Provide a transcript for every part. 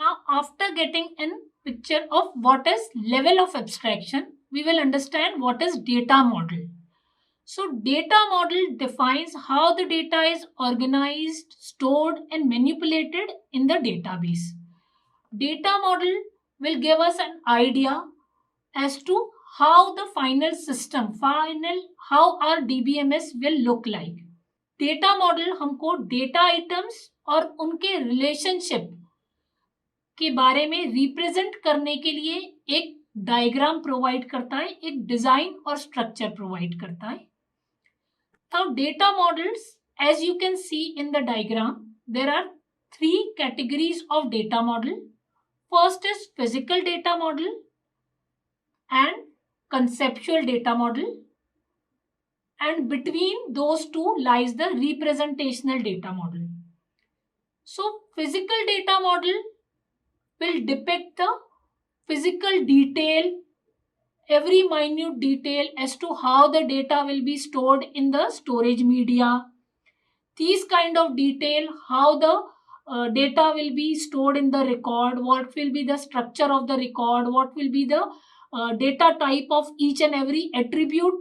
Now, after getting a picture of what is level of abstraction, we will understand what is data model. So, data model defines how the data is organized, stored, and manipulated in the database. Data model will give us an idea as to how the final system, how our DBMS will look like. Data model हमको data items और उनके relationship के बारे में represent करने के लिए एक डायग्राम प्रोवाइड करता है, एक डिजाइन और स्ट्रक्चर प्रोवाइड करता है. Now, data models, as you can see in the diagram, there are three categories of data model. First is physical data model and conceptual data model, and between those two lies the representational data model. So, physical data model will depict the physical detail, every minute detail as to how the data will be stored in the storage media. These kind of detail, how the data will be stored in the record, what will be the structure of the record, what will be the data type of each and every attribute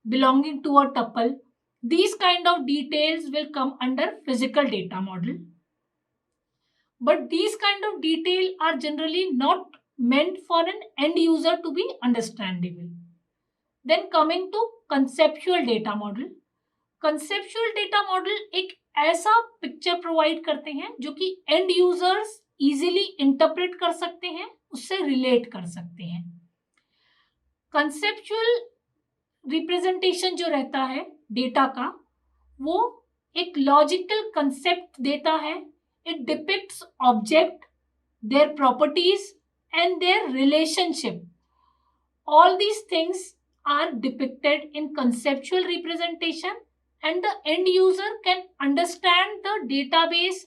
belonging to a tuple. These kind of details will come under physical data model. But these kind of detail are generally not meant for an end user to be understandable. Then coming to conceptual data model. Conceptual data model एक ऐसा picture provide करते हैं जो कि and users easily interpret कर सकते हैं, उससे रिलेट कर सकते हैं. कंसेप्चुअल रिप्रेजेंटेशन जो रहता है डेटा का, वो एक लॉजिकल कंसेप्ट देता है. It depicts object, their properties and their relationship. All these things are depicted in conceptual representation, and the end user can understand the database,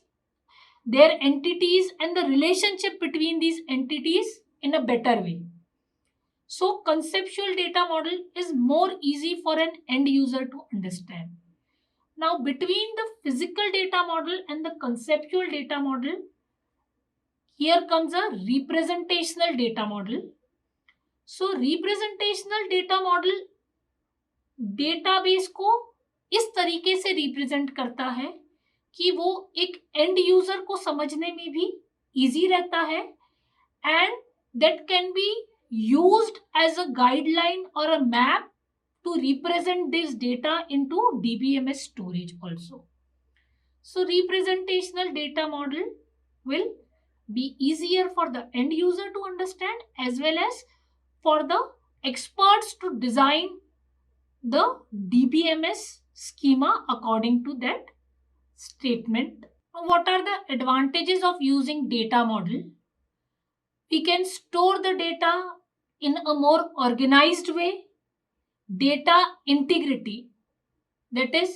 their entities, and the relationship between these entities in a better way. So, conceptual data model is more easy for an end user to understand. Now, between the physical data model and the conceptual data model, here comes a representational data model. So, representational data model database को इस तरीके से represent करता है कि वो एक and user को समझने में भी इजी रहता है, and that can be used as a guideline or a map to represent this data into DBMS storage also. So representational data model will be easier for the end user to understand as well as for the experts to design the DBMS schema according to that statement. Now, what are the advantages of using data model? We can store the data in a more organized way. Data integrity, that is,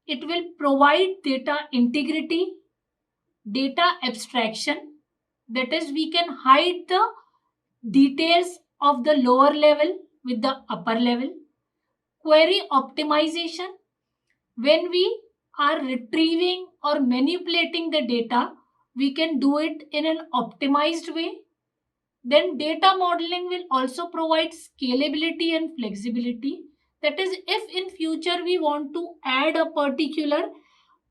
it will provide data integrity. Data abstraction, that is, we can hide the details of the lower level with the upper level. Query optimization, when we are retrieving or manipulating the data, we can do it in an optimized way. Then data modeling will also provide scalability and flexibility. That is, if in future we want to add a particular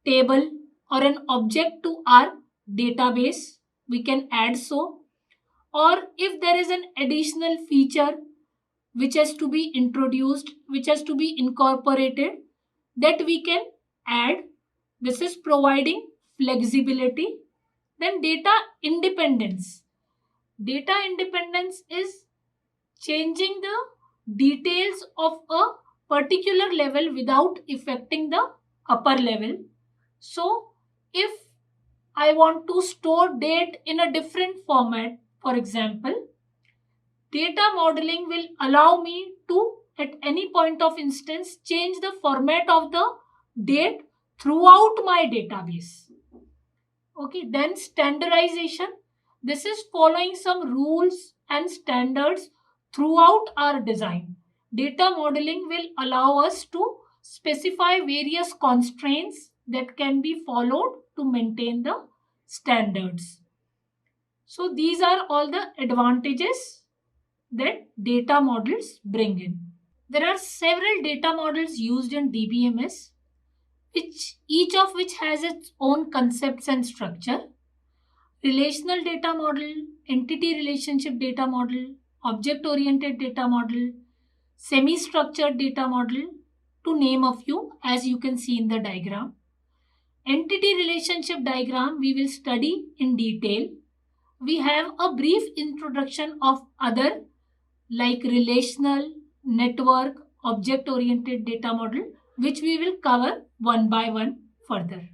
table or an object to our database, we can add so. Or if there is an additional feature which has to be introduced, which has to be incorporated, that we can add. This is providing flexibility. Then data independence. Data independence is changing the details of a particular level without affecting the upper level. So, if I want to store date in a different format, for example, data modeling will allow me to, at any point of instance, change the format of the date throughout my database. Okay, then standardization. This is following some rules and standards throughout our design. Data modeling will allow us to specify various constraints that can be followed to maintain the standards. So these are all the advantages that data models bring in. There are several data models used in DBMS, each of which has its own concepts and structure. Relational data model, entity relationship data model, object oriented data model, semi structured data model, to name a few, as you can see in the diagram. Entity relationship diagram we will study in detail. We have a brief introduction of other like relational, network, object oriented data model, which we will cover one by one further.